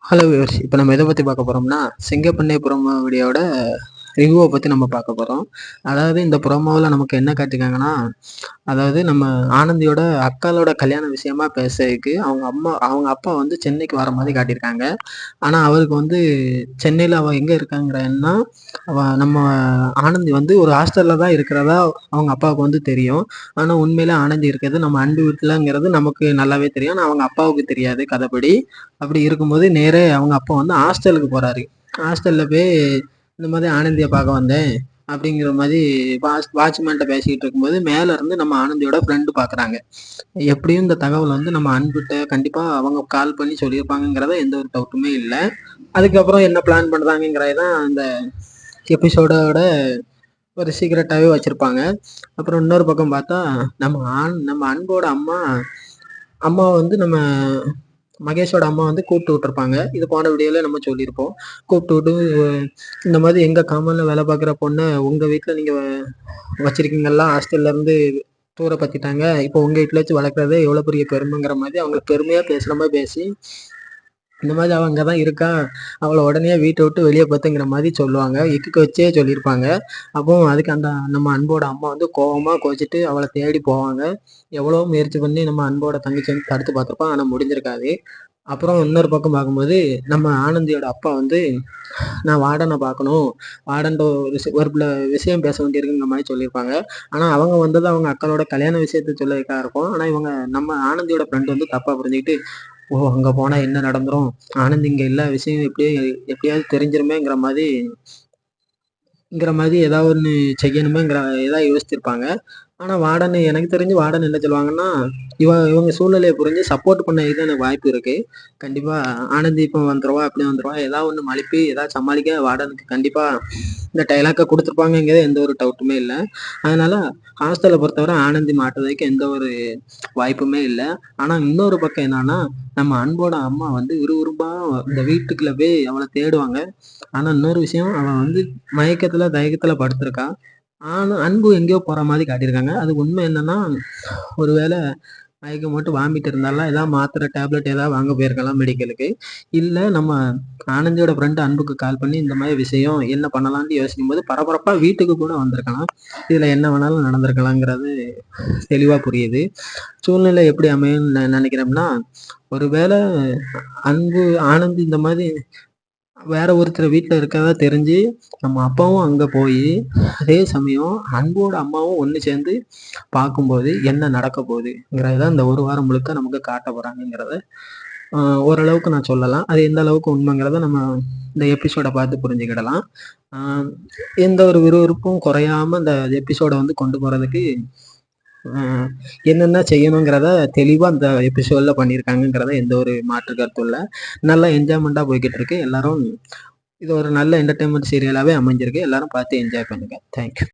Hello viewers, இப்போ நம்ம எதை பற்றி பார்க்க போகிறோம்னா, சிங்கப்பெண்ணே ப்ரோமோவிடியோட ரிவ்யூவை பற்றி நம்ம பார்க்க போகிறோம். அதாவது இந்த ப்ரோமோவில் நமக்கு என்ன காட்டியிருக்காங்கன்னா, அதாவது நம்ம ஆனந்தியோட அக்காளோட கல்யாண விஷயமா பேசுறதுக்கு அவங்க அப்பா வந்து சென்னைக்கு வர மாதிரி காட்டியிருக்காங்க. ஆனால் அவருக்கு வந்து சென்னையில் அவள் எங்கே இருக்காங்கிறன்னா, நம்ம ஆனந்தி வந்து ஒரு ஹாஸ்டலில் தான் இருக்கிறதா அவங்க அப்பாவுக்கு வந்து தெரியும். ஆனால் உண்மையிலே ஆனந்தி இருக்கிறது நம்ம அன்பு வீட்டிலங்கிறது நமக்கு நல்லாவே தெரியும். ஆனால் அவங்க அப்பாவுக்கு தெரியாது கதைப்படி. அப்படி இருக்கும்போது நேரே அவங்க அப்பா வந்து ஹாஸ்டலுக்கு போகிறாரு. ஹாஸ்டலில் போய் இந்த மாதிரி ஆனந்தியை பார்க்க வந்தேன் அப்படிங்கிற மாதிரி வாட்ச்மேன்ட்ட பேசிக்கிட்டு இருக்கும்போது மேலே இருந்து நம்ம ஆனந்தியோட ஃப்ரெண்டு பார்க்குறாங்க. எப்படியும் இந்த தகவல் வந்து நம்ம அன்புகிட்ட கண்டிப்பாக அவங்க கால் பண்ணி சொல்லியிருப்பாங்கங்கிறத எந்த ஒரு டவுட்டுமே இல்லை. அதுக்கப்புறம் என்ன பிளான் பண்ணுறாங்கங்கிறது தான் அந்த எபிசோடோட ஒரு சீக்ரெட்டாகவே வச்சுருப்பாங்க. அப்புறம் இன்னொரு பக்கம் பார்த்தா நம்ம அன்போட அம்மா வந்து நம்ம மகேஷோட அம்மா வந்து கூப்பிட்டு விட்டுருப்பாங்க. இது போன வீடியோவில் நம்ம சொல்லியிருப்போம். கூப்பிட்டு விட்டு இந்த மாதிரி எங்கள் காமனில் வேலை பார்க்குற பொண்ணை உங்கள் வீட்டில் நீங்கள் வச்சுருக்கீங்களா, ஹாஸ்டல்லேருந்து தூரப்படுத்திட்டாங்க, இப்போ உங்கள் வீட்டில் வச்சு வளர்க்குறதே எவ்வளோ பெரிய பெருமைங்கிற மாதிரி அவங்களுக்கு பெருமையாக பேசுகிற மாதிரி பேசி இந்த மாதிரி அவள் அங்கே தான் இருக்கா, அவளை உடனே வீட்டை விட்டு வெளியே பார்த்துங்கிற மாதிரி சொல்லுவாங்க. இக்குக்கு வச்சே சொல்லியிருப்பாங்க. அப்போ அதுக்கு அந்த நம்ம அன்போட அம்மா வந்து கோவமாக கோச்சிட்டு அவளை தேடி போவாங்க. எவ்வளோ முயற்சி பண்ணி நம்ம அன்போட தங்கச்சி வந்து தடுத்து பார்த்துருப்பான், ஆனால் முடிஞ்சிருக்காது. அப்புறம் இன்னொரு பக்கம் பார்க்கும்போது நம்ம ஆனந்தியோட அப்பா வந்து நான் வார்டனை பார்க்கணும், வார்டன்ட்ட ஒரு விஷயம் பேச வேண்டியிருக்குங்கிற மாதிரி சொல்லியிருப்பாங்க. ஆனால் அவங்க வந்தது அவங்க அக்களோட கல்யாண விஷயத்த சொல்லதுக்காக இருக்கும். ஆனால் இவங்க நம்ம ஆனந்தியோட ஃப்ரெண்டு வந்து தப்பாக புரிஞ்சுக்கிட்டு, ஓ அங்கே போனால் என்ன நடந்துரும், ஆனந்த் இங்கே எல்லா விஷயம் எப்படியாவது தெரிஞ்சிருமேங்கிற மாதிரி ஏதாவது ஒன்று செய்யணுமேங்கிற ஏதாவது யோசிச்சிருப்பாங்க. ஆனால் வார்டன் எனக்கு தெரிஞ்சு வார்டன் என்ன சொல்லுவாங்கன்னா, இவங்க சூழ்நிலையை புரிஞ்சு சப்போர்ட் பண்ணதுக்கு எனக்கு வாய்ப்பு இருக்குது. கண்டிப்பாக ஆனந்தி இப்போ வந்துடுவா, அப்படி வந்துடுவா, ஏதாவது ஒன்று மழுப்பி ஏதாவது சமாளிக்க வார்டனுக்கு கண்டிப்பாக இந்த டைலாக்கை கொடுத்துருப்பாங்கங்கிறது எந்த ஒரு டவுட்டுமே இல்லை. அதனால் ஹாஸ்டலை பொறுத்தவரை ஆனந்தி மாட்டுறதுக்கு எந்த ஒரு வாய்ப்புமே இல்லை. ஆனால் இன்னொரு பக்கம் என்னன்னா, நம்ம அன்போட அம்மா வந்து விறுவிறுப்பாக இந்த வீட்டுக்குள்ளே போய் அவளை தேடுவாங்க. ஆனால் இன்னொரு விஷயம், அவன் வந்து மயக்கத்தில் தயக்கத்தில் படுத்திருக்கா. ஆனால் அன்பு எங்கேயோ போகிற மாதிரி காட்டியிருக்காங்க. அது உண்மை என்னன்னா, ஒருவேளை மயக்கம் மட்டும் வாமிட் இருந்தாலாம் ஏதாவது மாத்திரை டேப்லெட் ஏதாவது வாங்க போயிருக்கலாம் மெடிக்கலுக்கு. இல்லை நம்ம ஆனந்தியோட ஃப்ரெண்டு அன்புக்கு கால் பண்ணி இந்த மாதிரி விஷயம் என்ன பண்ணலான்னு யோசிக்கும் போது பரபரப்பாக வீட்டுக்கு கூட வந்திருக்கலாம். இதில் என்ன வேணாலும் நடந்திருக்கலாங்கிறது தெளிவாக புரியுது. சூழ்நிலை எப்படி அமையும்னு நினைக்கிறோம்னா, ஒருவேளை ஆனந்த் இந்த மாதிரி வேற ஒருத்தர் வீட்டில் இருக்கிறதா தெரிஞ்சு நம்ம அப்பாவும் அங்கே போய் அதே சமயம் அன்போட அம்மாவும் ஒன்று சேர்ந்து பார்க்கும்போது என்ன நடக்க போகுதுங்கிறத இந்த ஒரு வாரம் முழுக்க நமக்கு காட்ட போகிறாங்கங்கிறத ஓரளவுக்கு நான் சொல்லலாம். அது எந்த அளவுக்கு உண்மைங்கிறத நம்ம இந்த எபிசோடை பார்த்து புரிஞ்சுக்கிடலாம். எந்த ஒரு விறுவிறுப்பும் குறையாம இந்த எபிசோடை வந்து கொண்டு போகிறதுக்கு என்னென்ன செய்யணுங்கிறத தெளிவாக அந்த எபிசோடில் பண்ணியிருக்காங்கங்கிறத எந்த ஒரு மாற்று கருத்தும் இல்லை. நல்லா என்ஜாய்மெண்ட்டாக போய்கிட்டு இருக்கு. எல்லாரும் இது ஒரு நல்ல என்டர்டைன்மெண்ட் சீரியலாகவே அமைஞ்சிருக்கு. எல்லாரும் பார்த்து என்ஜாய் பண்ணுங்கள். தேங்க்யூ.